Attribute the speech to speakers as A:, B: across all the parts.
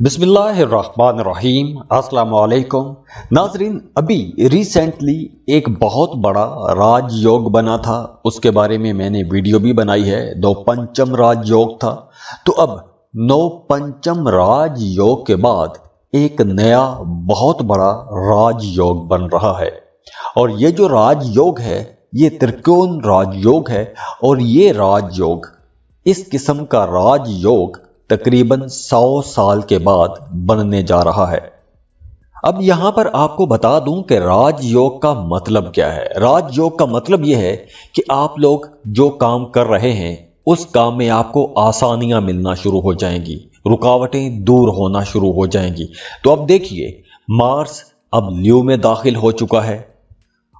A: बिस्मिल्लाहिर्रहमानिर्रहीम। अस्सलाम वालेकुम नाजरीन। अभी रिसेंटली एक बहुत बड़ा राजयोग बना था, उसके बारे में मैंने वीडियो भी बनाई है। दो पंचम राजयोग था। तो अब नौ पंचम राजयोग के बाद एक नया बहुत बड़ा राजयोग बन रहा है। और ये जो राजयोग है ये त्रिकोण राजयोग है। और ये राजयोग, इस किस्म का राजयोग तकरीबन 100 साल के बाद बनने जा रहा है। अब यहां पर आपको बता दूं कि राजयोग का मतलब क्या है। राजयोग का मतलब यह है कि आप लोग जो काम कर रहे हैं उस काम में आपको आसानियां मिलना शुरू हो जाएंगी, रुकावटें दूर होना शुरू हो जाएंगी। तो अब देखिए, मार्स अब ल्यू में दाखिल हो चुका है।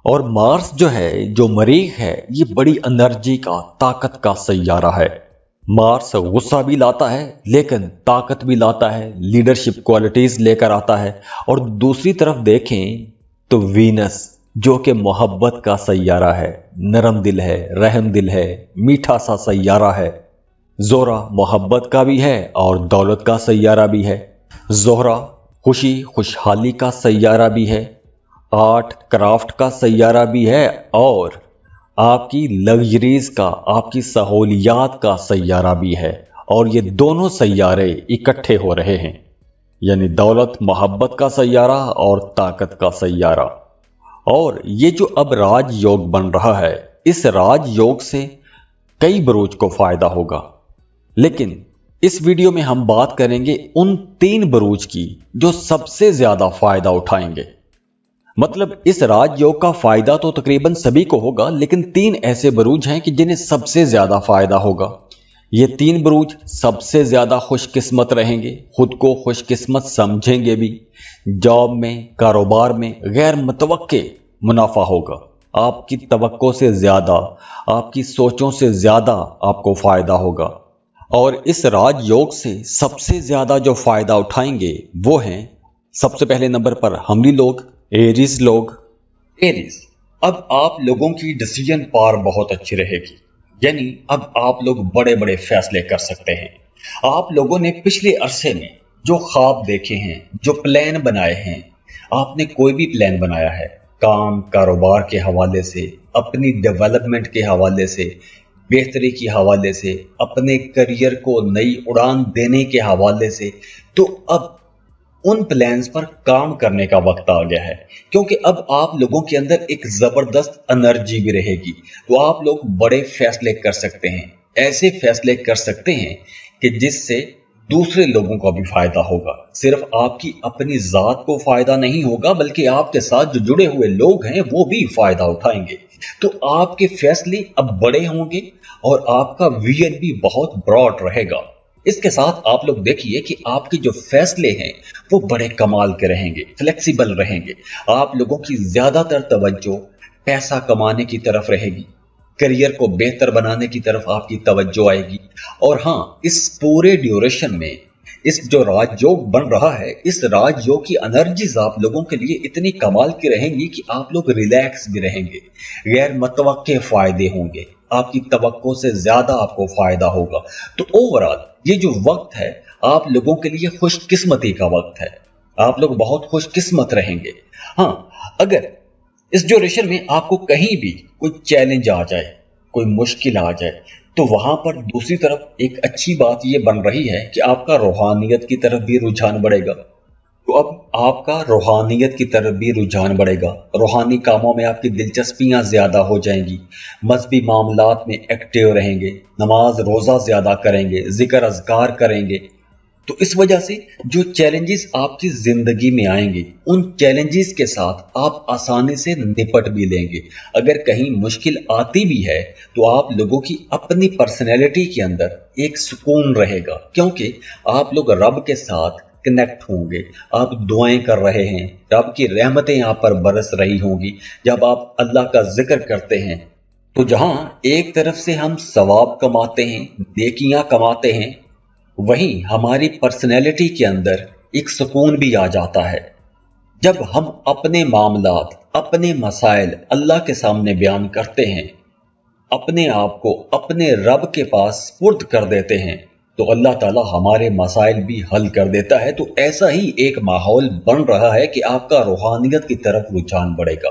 A: और मार्स जो है, जो मरीख है, ये बड़ी एनर्जी का, ताकत का सैयारा है। मार्स गुस्सा भी लाता है लेकिन ताकत भी लाता है, लीडरशिप क्वालिटीज लेकर आता है। और दूसरी तरफ देखें तो वीनस, जो कि मोहब्बत का सैयारा है, नरम दिल है, रहम दिल है, मीठा सा सैयारा है। जोहरा मोहब्बत का भी है और दौलत का सैयारा भी है। जोहरा खुशी खुशहाली का सैयारा भी है, आर्ट क्राफ्ट का सैयारा भी है, और आपकी लग्जरीज का, आपकी सहूलियात का सैयारा भी है। और ये दोनों सैयारे इकट्ठे हो रहे हैं, यानी दौलत मोहब्बत का सैयारा और ताकत का सैयारा। और ये जो अब राजयोग बन रहा है, इस राजयोग से कई बुरूज को फायदा होगा। लेकिन इस वीडियो में हम बात करेंगे उन 3 बुरूज की जो सबसे ज्यादा फायदा उठाएंगे। मतलब इस राजयोग का फायदा तो तकरीबन सभी को होगा, लेकिन 3 ऐसे बुरूज हैं कि जिन्हें सबसे ज्यादा फायदा होगा। ये 3 बुरूज सबसे ज्यादा खुशकिस्मत रहेंगे, खुद को खुशकिस्मत समझेंगे भी। जॉब में, कारोबार में गैर मुतवक्के मुनाफा होगा। आपकी तवक्को से ज्यादा, आपकी सोचों से ज्यादा आपको फायदा होगा। और इस राजयोग से सबसे ज्यादा जो फायदा उठाएंगे वो हैं, सबसे पहले नंबर पर हमली लोग, एरीज लोग। एरीज, अब आप लोगों की डिसीजन पावर बहुत अच्छी रहेगी, यानी अब आप लोग बड़े बड़े फैसले कर सकते हैं। आप लोगों ने पिछले अरसे में जो ख्वाब देखे हैं, जो प्लान बनाए हैं, आपने कोई भी प्लान बनाया है, काम कारोबार के हवाले से, अपनी डेवलपमेंट के हवाले से, बेहतरी के हवाले से, अपने करियर को नई उड़ान देने के हवाले से, तो अब उन प्लान्स पर काम करने का वक्त आ गया है। क्योंकि अब आप लोगों के अंदर एक जबरदस्त एनर्जी भी रहेगी, तो आप लोग बड़े फैसले कर सकते हैं। ऐसे फैसले कर सकते हैं कि जिससे दूसरे लोगों का भी फायदा होगा। सिर्फ आपकी अपनी जात को फायदा नहीं होगा, बल्कि आपके साथ जो जुड़े हुए लोग हैं वो भी फायदा उठाएंगे। तो आपके फैसले अब बड़े होंगे और आपका विजन भी बहुत ब्रॉड रहेगा। इसके साथ आप लोग देखिए कि आपके जो फैसले हैं वो बड़े कमाल के रहेंगे, फ्लेक्सिबल रहेंगे। आप लोगों की ज्यादातर तवज्जो पैसा कमाने की तरफ रहेगी, करियर को बेहतर बनाने की तरफ आपकी तवज्जो आएगी। और हाँ, इस पूरे ड्यूरेशन में इस जो राजयोग बन रहा है, इस राजयोग की एनर्जीज आप लोगों के लिए इतनी कमाल की रहेंगी कि आप लोग रिलैक्स भी रहेंगे, गैर मुतवक्के फायदे होंगे, आपकी तवक्को से ज्यादा आपको फायदा होगा। तो ओवरऑल ये जो वक्त है आप लोगों के लिए खुशकिस्मती का वक्त है। आप लोग बहुत खुशकिस्मत रहेंगे। हाँ, अगर इस ड्यूरेशन में आपको कहीं भी कोई चैलेंज आ जाए, कोई मुश्किल आ जाए, तो वहां पर दूसरी तरफ एक अच्छी बात यह बन रही है कि आपका रूहानियत की तरफ भी रुझान बढ़ेगा। तो अब आपका रूहानियत की तरफ भी रुझान बढ़ेगा, रूहानी कामों में आपकी दिलचस्पियां ज्यादा हो जाएंगी, मजहबी मामलात में एक्टिव रहेंगे, नमाज रोजा ज्यादा करेंगे, जिक्र अज़कार करेंगे। तो इस वजह से जो चैलेंजेस आपकी जिंदगी में आएंगे, उन चैलेंजेस के साथ आप आसानी से निपट भी लेंगे। अगर कहीं मुश्किल आती भी है तो आप लोगों की अपनी पर्सनैलिटी के अंदर एक सुकून रहेगा, क्योंकि आप लोग रब के साथ कनेक्ट होंगे। आप दुआएं कर रहे हैं, रब की रहमतें आप पर बरस रही होंगी। जब आप अल्लाह का जिक्र करते हैं तो जहां एक तरफ से हम सवाब कमाते हैं, नेकियां कमाते हैं, वहीं हमारी पर्सनैलिटी के अंदर एक सुकून भी आ जाता है। जब हम अपने मामलात, अपने मसाइल अल्लाह के सामने बयान करते हैं, अपने आप को अपने रब के पास सुपुर्द कर देते हैं, تو اللہ تعالیٰ ہمارے مسائل بھی حل کر دیتا ہے۔ تو ایسا ہی ایک ماحول بن رہا ہے کہ آپ کا روحانیت کی طرف رجحان بڑھے گا۔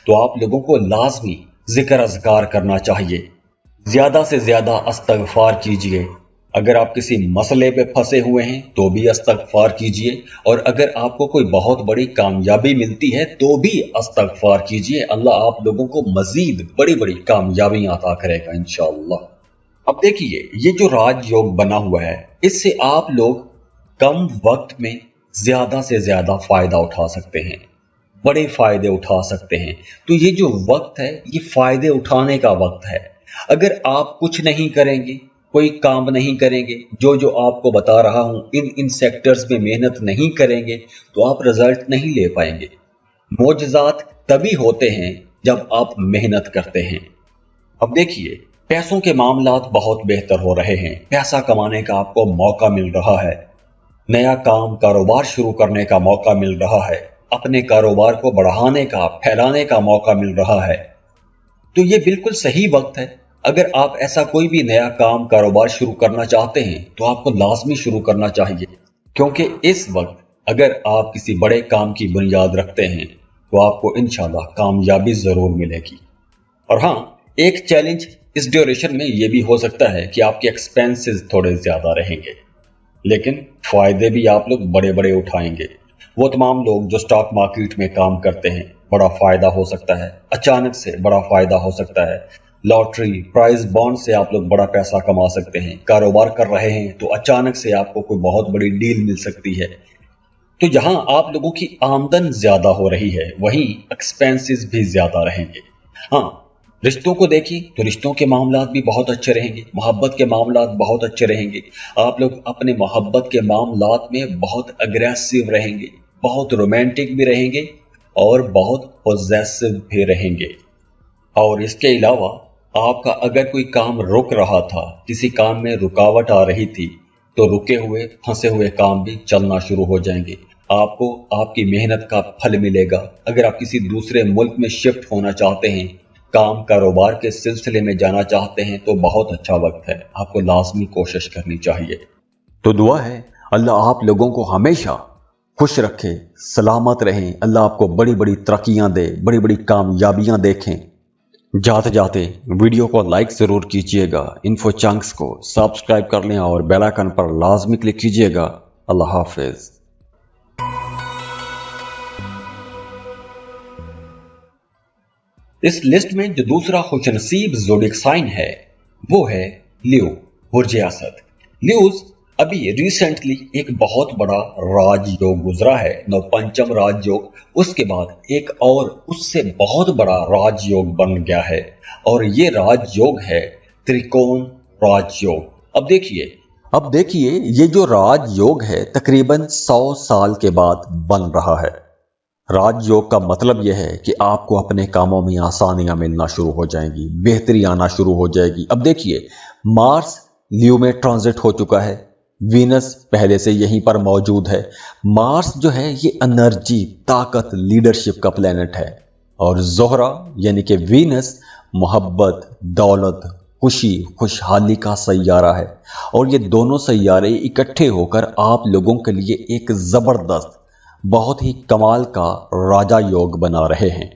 A: تو آپ لوگوں کو لازمی ذکر اذکار کرنا چاہیے، زیادہ سے زیادہ استغفار کیجئے۔ اگر آپ کسی مسئلے پہ پھنسے ہوئے ہیں تو بھی استغفار کیجئے، اور اگر آپ کو کوئی بہت بڑی کامیابی ملتی ہے تو بھی استغفار کیجئے۔ اللہ آپ لوگوں کو مزید بڑی بڑی کامیابیاں عطا کرے گا انشاءاللہ۔ اب دیکھیے، یہ جو راج یوگ بنا ہوا ہے، اس سے آپ لوگ کم وقت میں زیادہ سے زیادہ فائدہ اٹھا سکتے ہیں، بڑے فائدے اٹھا سکتے ہیں۔ تو یہ جو وقت ہے، یہ فائدے اٹھانے کا وقت ہے۔ اگر آپ کچھ نہیں کریں گے، کوئی کام نہیں کریں گے، جو آپ کو بتا رہا ہوں ان سیکٹرز میں محنت نہیں کریں گے تو آپ رزلٹ نہیں لے پائیں گے۔ معجزات تبھی ہوتے ہیں جب آپ محنت کرتے ہیں۔ اب دیکھیے، پیسوں کے معاملات بہت بہتر ہو رہے ہیں، پیسہ کمانے کا آپ کو موقع مل رہا ہے، نیا کاروبار شروع کرنے کا موقع مل رہا ہے، اپنے کاروبار کو بڑھانے کا، پھیلانے کا موقع مل رہا ہے۔ تو یہ بالکل صحیح وقت ہے۔ اگر آپ ایسا کوئی بھی نیا کاروبار شروع کرنا چاہتے ہیں تو آپ کو لازمی شروع کرنا چاہیے، کیونکہ اس وقت اگر آپ کسی بڑے کام کی بنیاد رکھتے ہیں تو آپ کو انشاءاللہ کامیابی ضرور ملے گی۔ اور ہاں، ایک چیلنج اس ڈیوریشن میں یہ بھی ہو سکتا ہے کہ آپ کے ایکسپینسز تھوڑے زیادہ رہیں گے، لیکن فائدے بھی آپ لوگ بڑے بڑے اٹھائیں گے۔ وہ تمام لوگ جو سٹاک مارکیٹ میں کام کرتے ہیں، بڑا فائدہ ہو سکتا ہے، اچانک سے بڑا فائدہ ہو سکتا ہے۔ لاٹری، پرائز بانڈ سے آپ لوگ بڑا پیسہ کما سکتے ہیں۔ کاروبار کر رہے ہیں تو اچانک سے آپ کو کوئی بہت بڑی ڈیل مل سکتی ہے۔ تو جہاں آپ لوگوں کی آمدن زیادہ ہو رہی ہے، وہیں ایکسپینسز بھی زیادہ رہیں گے۔ ہاں، رشتوں کو دیکھیں تو رشتوں کے معاملات بھی بہت اچھے رہیں گے، محبت کے معاملات بہت اچھے رہیں گے۔ آپ لوگ اپنے محبت کے معاملات میں بہت اگریسو رہیں گے، بہت رومانٹک بھی رہیں گے اور بہت پوزیسو بھی رہیں گے۔ اور اس کے علاوہ آپ کا اگر کوئی کام رک رہا تھا، کسی کام میں رکاوٹ آ رہی تھی، تو رکے ہوئے پھنسے ہوئے کام بھی چلنا شروع ہو جائیں گے۔ آپ کو آپ کی محنت کا پھل ملے گا۔ اگر آپ کسی دوسرے ملک میں شفٹ ہونا چاہتے ہیں، کاروبار کے سلسلے میں جانا چاہتے ہیں، تو بہت اچھا وقت ہے، آپ کو لازمی کوشش کرنی چاہیے۔ تو دعا ہے اللہ آپ لوگوں کو ہمیشہ خوش رکھے، سلامت رہیں، اللہ آپ کو بڑی بڑی ترقیاں دے، بڑی بڑی کامیابیاں دیکھیں۔ جاتے جاتے ویڈیو کو لائک ضرور کیجئے گا، انفو چنکس کو سبسکرائب کر لیں اور بیل آئیکن پر لازمی کلک کیجئے گا۔ اللہ حافظ۔ اس لسٹ میں جو دوسرا خوش نصیب زوڈک سائن ہے وہ ہے لیو، برج اسد۔ لیوز ابھی ریسنٹلی ایک بہت بڑا راج یوگ گزرا ہے، پنچم راج یوگ۔ اس کے بعد ایک اور اس سے بہت بڑا راج یوگ بن گیا ہے، اور یہ راج یوگ ہے تریکون راج یوگ۔ اب دیکھیے یہ جو راج یوگ ہے تقریباً 100 سال کے بعد بن رہا ہے۔ راج یوگ کا مطلب یہ ہے کہ آپ کو اپنے کاموں میں آسانیاں ملنا شروع ہو جائیں گی، بہتری آنا شروع ہو جائے گی۔ اب دیکھیے، مارس لیو میں ٹرانزٹ ہو چکا ہے، وینس پہلے سے یہیں پر موجود ہے۔ مارس جو ہے یہ انرجی، طاقت، لیڈرشپ کا پلینٹ ہے، اور زہرہ یعنی کہ وینس محبت، دولت، خوشی، خوشحالی کا سیارہ ہے۔ اور یہ دونوں سیارے اکٹھے ہو کر آپ لوگوں کے لیے ایک زبردست، بہت ہی کمال کا راجا یوگ بنا رہے ہیں۔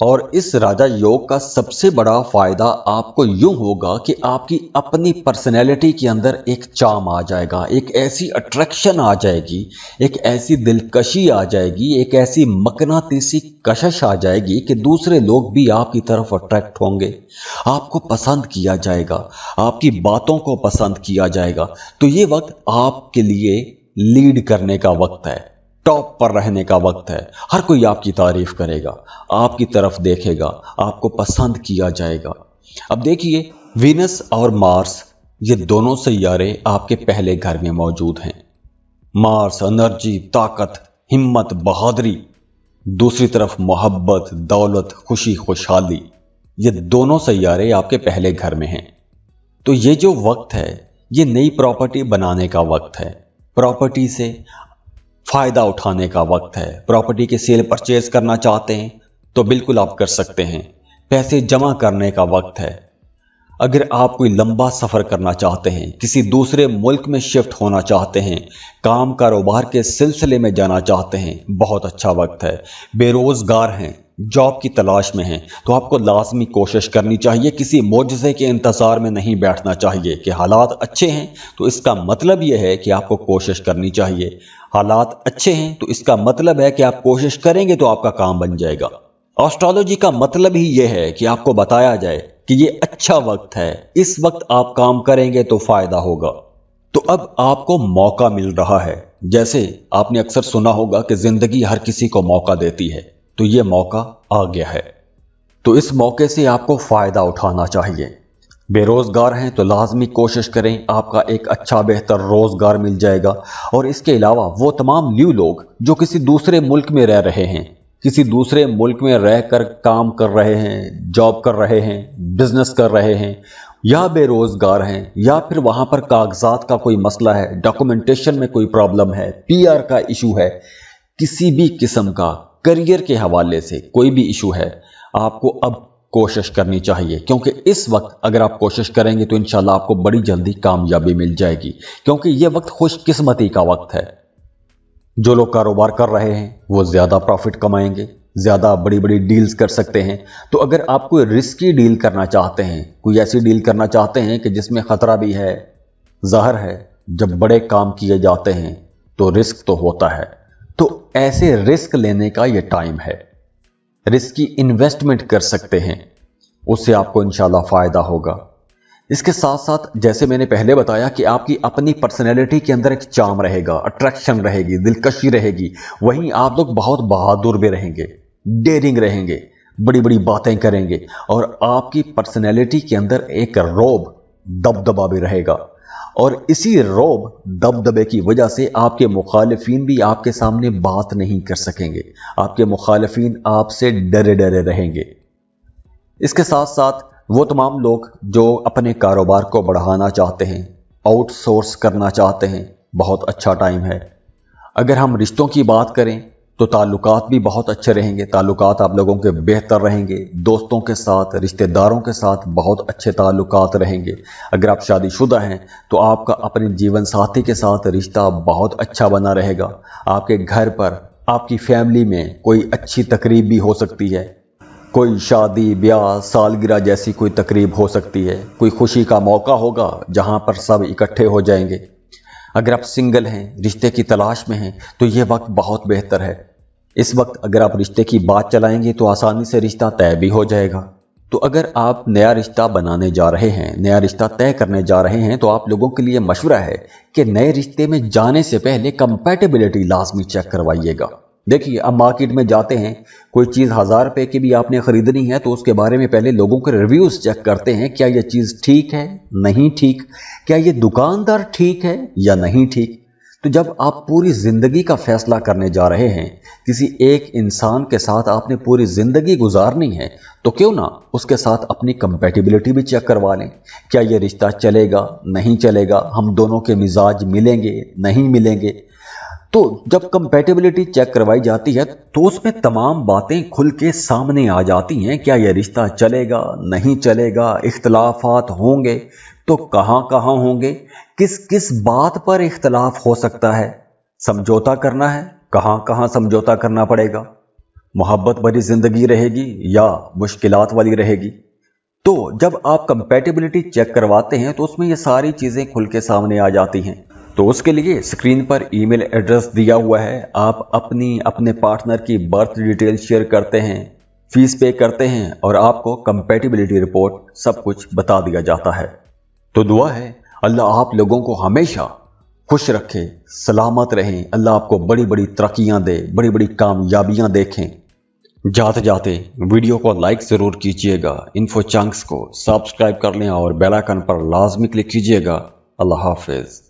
A: اور اس راجا یوگ کا سب سے بڑا فائدہ آپ کو یوں ہوگا کہ آپ کی اپنی پرسنالٹی کے اندر ایک چارم آ جائے گا، ایک ایسی اٹریکشن آ جائے گی، ایک ایسی دلکشی آ جائے گی، ایک ایسی مقناطیسی کشش آ جائے گی کہ دوسرے لوگ بھی آپ کی طرف اٹریکٹ ہوں گے، آپ کو پسند کیا جائے گا، آپ کی باتوں کو پسند کیا جائے گا۔ تو یہ وقت آپ کے لیے لیڈ کرنے کا وقت ہے، ٹاپ پر رہنے کا وقت ہے۔ ہر کوئی آپ کی تعریف کرے گا، آپ کی طرف دیکھے گا، آپ کو پسند کیا جائے گا۔ اب دیکھیے، وینس اور مارس یہ دونوں سیارے آپ کے پہلے گھر میں موجود ہیں۔ مارس انرجی، طاقت، ہمت، بہادری، دوسری طرف محبت، دولت، خوشی، خوشحالی، یہ دونوں سیارے آپ کے پہلے گھر میں ہیں۔ تو یہ جو وقت ہے یہ نئی پراپرٹی بنانے کا وقت ہے، پراپرٹی سے فائدہ اٹھانے کا وقت ہے۔ پراپرٹی کے سیل پرچیز کرنا چاہتے ہیں تو بالکل آپ کر سکتے ہیں، پیسے جمع کرنے کا وقت ہے۔ अगर आप कोई लंबा सफ़र करना चाहते हैं, किसी दूसरे मुल्क में शिफ्ट होना चाहते हैं, काम कारोबार के सिलसिले में जाना चाहते हैं, बहुत अच्छा वक्त है। बेरोज़गार हैं, जॉब की तलाश में हैं, तो आपको लाजमी कोशिश करनी चाहिए। किसी मोजज़े के इंतज़ार में नहीं बैठना चाहिए कि हालात अच्छे हैं तो इसका मतलब यह है कि आपको कोशिश करनी चाहिए। हालात अच्छे हैं तो इसका मतलब है कि आप कोशिश करेंगे तो आपका काम बन जाएगा। एस्ट्रोलॉजी का मतलब ही यह है कि आपको बताया जाए कि ये अच्छा वक्त है, इस वक्त आप काम करेंगे तो फायदा होगा। तो अब आपको मौका मिल रहा है। जैसे आपने अक्सर सुना होगा कि जिंदगी हर किसी को मौका देती है, तो ये मौका आ गया है। तो इस मौके से आपको फायदा उठाना चाहिए। बेरोजगार हैं तो लाजमी कोशिश करें, आपका एक अच्छा बेहतर रोजगार मिल जाएगा। और इसके अलावा वो तमाम न्यू लोग जो किसी दूसरे मुल्क में रह रहे हैं, किसी दूसरे मुल्क में रहकर काम कर रहे हैं, जॉब कर रहे हैं, बिजनेस कर रहे हैं, या बेरोजगार हैं, या फिर वहां पर कागजात का कोई मसला है, डॉक्यूमेंटेशन में कोई प्रॉब्लम है, पीआर का इशू है, किसी भी किस्म का करियर के हवाले से कोई भी इशू है, आपको अब कोशिश करनी चाहिए। क्योंकि इस वक्त अगर आप कोशिश करेंगे तो इंशाल्लाह आपको बड़ी जल्दी कामयाबी मिल जाएगी। क्योंकि यह वक्त खुशकिस्मती का वक्त है। जो लोग कारोबार कर रहे हैं वो ज़्यादा प्रॉफिट कमाएंगे, ज़्यादा बड़ी बड़ी डील्स कर सकते हैं। तो अगर आप कोई रिस्की डील करना चाहते हैं, कोई ऐसी डील करना चाहते हैं कि जिसमें ख़तरा भी है, ज़ाहिर है जब बड़े काम किए जाते हैं तो रिस्क तो होता है, तो ऐसे रिस्क लेने का ये टाइम है। रिस्क की इन्वेस्टमेंट कर सकते हैं, उससे आपको इंशाल्लाह फ़ायदा होगा। इसके साथ साथ जैसे मैंने पहले बताया कि आपकी अपनी पर्सनैलिटी के अंदर एक चार्म रहेगा, अट्रैक्शन रहेगी, दिलकशी रहेगी। वहीं आप लोग बहुत बहादुर भी रहेंगे, डेयरिंग रहेंगे, बड़ी बड़ी बातें करेंगे, और आपकी पर्सनैलिटी के अंदर एक रौब दबदबा भी रहेगा। और इसी रौब दबदबे की वजह से आपके मुखालिफिन भी आपके सामने बात नहीं कर सकेंगे। आपके मुखालिफिन आपसे डरे डरे रहेंगे। इसके साथ साथ वो तमाम लोग जो अपने कारोबार को बढ़ाना चाहते हैं, आउटसोर्स करना चाहते हैं, बहुत अच्छा टाइम है। अगर हम रिश्तों की बात करें तो ताल्लुकात भी बहुत अच्छे रहेंगे, ताल्लुकात आप लोगों के बेहतर रहेंगे। दोस्तों के साथ, रिश्तेदारों के साथ बहुत अच्छे ताल्लुकात रहेंगे। अगर आप शादीशुदा हैं तो आपका अपने जीवन साथी के साथ रिश्ता बहुत अच्छा बना रहेगा। आपके घर पर, आपकी फैमिली में कोई अच्छी तकरीब भी हो सकती है, कोई शादी, ब्याह, सालगिरह जैसी कोई तकरीब हो सकती है, कोई खुशी का मौका होगा जहां पर सब इकट्ठे हो जाएंगे। अगर आप सिंगल हैं, रिश्ते की तलाश में हैं, तो ये वक्त बहुत बेहतर है। इस वक्त अगर आप रिश्ते की बात चलाएंगे तो आसानी से रिश्ता तय भी हो जाएगा। तो अगर आप नया रिश्ता बनाने जा रहे हैं, नया रिश्ता तय करने जा रहे हैं, तो आप लोगों के लिए मशवरा है कि नए रिश्ते में जाने से पहले कंपैटिबिलिटी लाजमी चेक करवाइएगा। देखिए, अब मार्केट में जाते हैं, कोई चीज़ 1000 रुपए की भी आपने खरीदनी है तो उसके बारे में पहले लोगों के रिव्यूज़ चेक करते हैं। क्या यह चीज़ ठीक है, नहीं ठीक, क्या ये दुकानदार ठीक है या नहीं ठीक। तो जब आप पूरी ज़िंदगी का फैसला करने जा रहे हैं, किसी एक इंसान के साथ आपने पूरी ज़िंदगी गुजारनी है, तो क्यों ना उसके साथ अपनी कंपैटिबिलिटी भी चेक करवा लें। क्या ये रिश्ता चलेगा, नहीं चलेगा, हम दोनों के मिजाज मिलेंगे, नहीं मिलेंगे। तो जब कंपैटिबिलिटी चेक करवाई जाती है तो उसमें तमाम बातें खुल के सामने आ जाती हैं। क्या यह रिश्ता चलेगा, नहीं चलेगा, इख्तलाफात होंगे तो कहाँ कहाँ होंगे, किस किस बात पर इख्तलाफ हो सकता है, समझौता करना है, कहाँ कहाँ समझौता करना पड़ेगा, मोहब्बत भरी जिंदगी रहेगी या मुश्किलात वाली रहेगी। तो जब आप कंपैटिबिलिटी चेक करवाते हैं तो उसमें ये सारी चीज़ें खुल के सामने आ जाती हैं। तो उसके लिए स्क्रीन पर ईमेल एड्रेस दिया हुआ है, आप अपने पार्टनर की बर्थ डिटेल शेयर करते हैं, फीस पे करते हैं और आपको कंपैटिबिलिटी रिपोर्ट सब कुछ बता दिया जाता है। तो दुआ है अल्लाह आप लोगों को हमेशा खुश रखे, सलामत रहें, अल्लाह आपको बड़ी बड़ी तरक्कियां दे, बड़ी बड़ी कामयाबियां देखें। जाते जाते वीडियो को लाइक ज़रूर कीजिएगा, इन्फो चंक्स को सब्सक्राइब कर लें और बेल आइकन पर लाजमी क्लिक कीजिएगा। अल्लाह हाफिज़।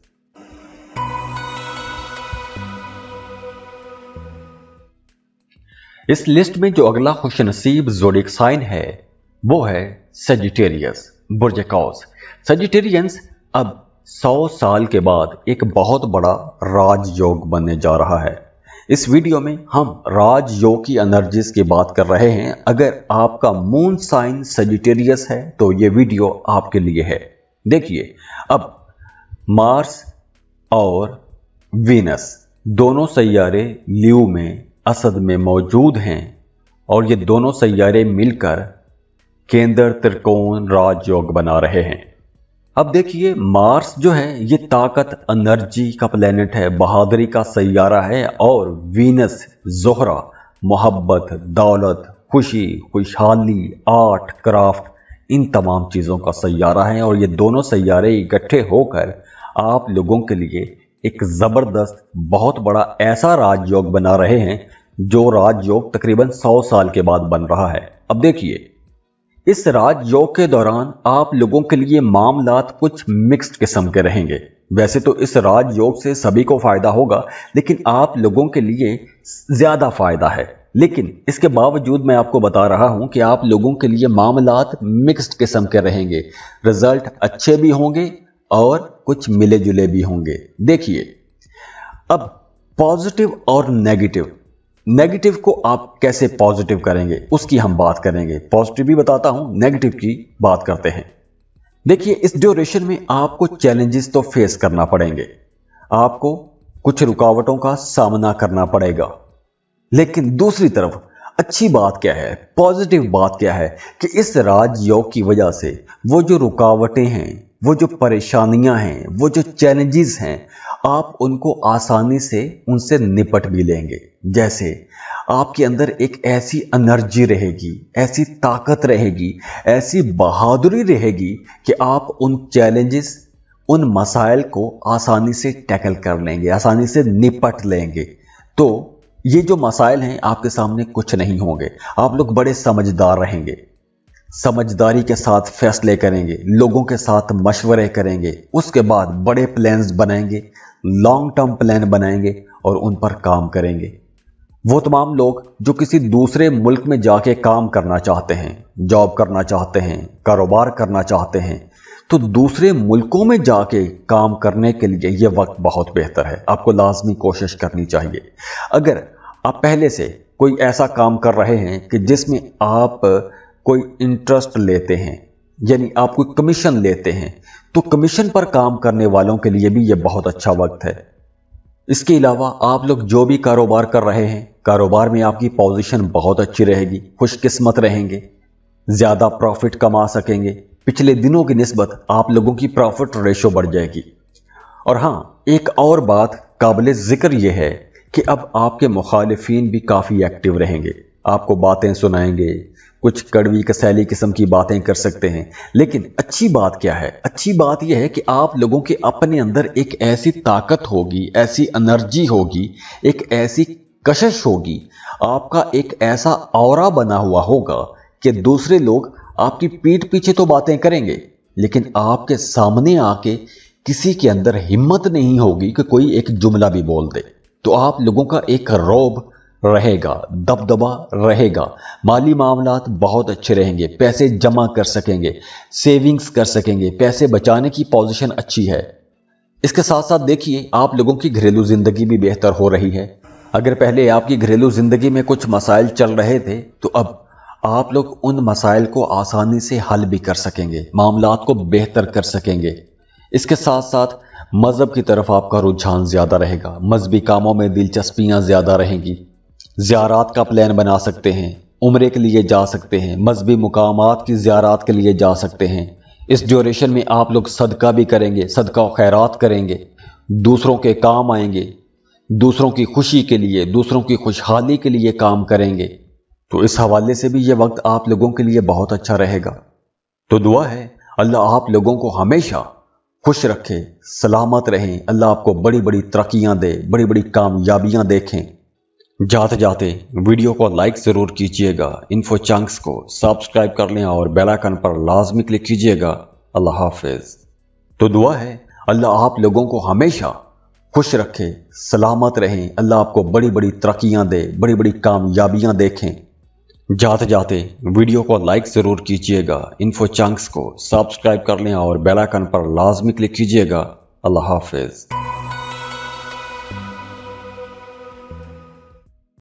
A: इस लिस्ट में जो अगला खुशनसीब ज़ोडिक साइन है वो है सजिटेरियस, बुर्ज कौस। सजिटेरियंस अब 100 साल के बाद एक बहुत बड़ा राजयोग बनने जा रहा है। इस वीडियो में हम राजयोग की एनर्जीज की बात कर रहे हैं। अगर आपका मून साइन सजिटेरियस है तो ये वीडियो आपके लिए है। देखिए, अब मार्स और वीनस दोनों सैयारे ल्यू में असद में मौजूद हैं और ये दोनों सैयारे मिलकर केंद्र त्रिकोण राजयोग बना रहे हैं। अब देखिए, मार्स जो है ये ताकत एनर्जी का प्लेनेट है, बहादुरी का सैयारा है, और वीनस जोहरा मोहब्बत, दौलत, खुशी, खुशहाली, आर्ट, क्राफ्ट, इन तमाम चीज़ों का सैयारा है। और ये दोनों सैयारे इकट्ठे होकर आप लोगों के लिए एक ज़बरदस्त बहुत बड़ा ऐसा राजयोग बना रहे हैं जो राजयोग तकरीबन 100 साल के बाद बन रहा है। अब देखिए, इस राजयोग के दौरान आप लोगों के लिए मामलात कुछ मिक्स्ड किस्म के रहेंगे। वैसे तो इस राजयोग से सभी को फायदा होगा, लेकिन आप लोगों के लिए ज्यादा फायदा है। लेकिन इसके बावजूद मैं आपको बता रहा हूं कि आप लोगों के लिए मामलात मिक्स्ड किस्म के रहेंगे। रिजल्ट अच्छे भी होंगे और कुछ मिले जुले भी होंगे। देखिए, अब पॉजिटिव और नेगेटिव को आप कैसे पॉजिटिव करेंगे उसकी हम बात करेंगे। पॉजिटिव भी बताता हूं, नेगेटिव की बात करते हैं। देखिए, इस ड्यूरेशन में आपको चैलेंजेस तो फेस करना पड़ेंगे, आपको कुछ रुकावटों का सामना करना पड़ेगा। लेकिन दूसरी तरफ अच्छी बात क्या है, पॉजिटिव बात क्या है कि इस राजयोग की वजह से वो जो रुकावटें हैं, वो जो परेशानियां हैं, वो जो चैलेंजेस हैं, आप उनको आसानी से उनसे निपट भी लेंगे। जैसे आपके अंदर एक ऐसी एनर्जी रहेगी, ऐसी ताकत रहेगी, ऐसी बहादुरी रहेगी कि आप उन चैलेंजेस, उन मसाइल को आसानी से टैकल कर लेंगे, आसानी से निपट लेंगे। तो ये जो मसाइल हैं आपके सामने कुछ नहीं होंगे। आप लोग बड़े समझदार रहेंगे, समझदारी के साथ फैसले करेंगे, लोगों के साथ मशवरे करेंगे, उसके बाद बड़े प्लान्स बनाएंगे, लॉन्ग टर्म प्लान बनाएंगे और उन पर काम करेंगे। वो तमाम लोग जो किसी दूसरे मुल्क में जाके काम करना चाहते हैं, जॉब करना चाहते हैं, कारोबार करना चाहते हैं, तो दूसरे मुल्कों में जाके काम करने के लिए ये वक्त बहुत बेहतर है। आपको लाजमी कोशिश करनी चाहिए। अगर आप पहले से कोई ऐसा काम कर रहे हैं कि जिसमें आप कोई इंटरेस्ट लेते हैं, यानी आप कोई कमीशन लेते हैं, तो कमीशन पर काम करने वालों के लिए भी यह बहुत अच्छा वक्त है। इसके अलावा आप लोग जो भी कारोबार कर रहे हैं, कारोबार में आपकी पोजीशन बहुत अच्छी रहेगी, खुशकिस्मत रहेंगे, ज़्यादा प्रॉफिट कमा सकेंगे। पिछले दिनों की निस्बत आप लोगों की प्रॉफिट रेशो बढ़ जाएगी। और हाँ, एक और बात काबिल ज़िक्र यह है कि अब आपके मुखालिफिन भी काफ़ी एक्टिव रहेंगे, आपको बातें सुनाएंगे, कुछ कड़वी कसैली किस्म की बातें कर सकते हैं। लेकिन अच्छी बात क्या है? अच्छी बात यह है कि आप लोगों के अपने अंदर एक ऐसी ताकत होगी, ऐसी एनर्जी होगी, एक ऐसी कशिश होगी, आपका एक ऐसा ऑरा बना हुआ होगा कि दूसरे लोग आपकी पीठ पीछे तो बातें करेंगे, लेकिन आपके सामने आके किसी के अंदर हिम्मत नहीं होगी कि कोई एक जुमला भी बोल दे। तो आप लोगों का एक रौब रहेगा, दबदबा रहेगा, माली मामलात बहुत अच्छे रहेंगे, पैसे जमा कर सकेंगे, सेविंग्स कर सकेंगे, पैसे बचाने की पोजीशन अच्छी है। इसके साथ साथ देखिए, आप लोगों की घरेलू जिंदगी भी बेहतर हो रही है। अगर पहले आपकी घरेलू जिंदगी में कुछ मसाइल चल रहे थे, तो अब आप लोग उन मसाइल को आसानी से हल भी कर सकेंगे, मामलात को बेहतर कर सकेंगे। इसके साथ साथ मजहब की तरफ आपका रुझान ज़्यादा रहेगा, मजहबी कामों में दिलचस्पियाँ ज़्यादा रहेंगी, ज़ियारात का प्लान बना सकते हैं, उम्रे के लिए जा सकते हैं, मजहबी मुकामात की ज़ियारात के लिए जा सकते हैं। इस ड्यूरेशन में आप लोग सदका भी करेंगे, सदका और खैरात करेंगे, दूसरों के काम आएंगे, दूसरों की खुशी के लिए, दूसरों की खुशहाली के लिए काम करेंगे। तो इस हवाले से भी ये वक्त आप लोगों के लिए बहुत अच्छा रहेगा। तो दुआ है अल्लाह आप लोगों को हमेशा खुश रखे, सलामत रहें, अल्लाह आपको बड़ी बड़ी तरक्कियां दे, बड़ी बड़ी कामयाबियां देखें। जाते जाते वीडियो को लाइक ज़रूर कीजिएगा, इन्फो चंक्स को सब्सक्राइब कर लें और बेल आइकन पर लाजमी क्लिक कीजिएगा। अल्लाह हाफिज़। तो दुआ है अल्लाह आप लोगों को हमेशा खुश रखे, सलामत रहें, अल्लाह आपको बड़ी बड़ी तरक्कियां दे, बड़ी बड़ी कामयाबियां देखें। जाते जाते वीडियो को लाइक ज़रूर कीजिएगा, इन्फो चंक्स को सब्सक्राइब कर लें और बेल आइकन पर लाजमी क्लिक कीजिएगा। अल्लाह हाफिज़।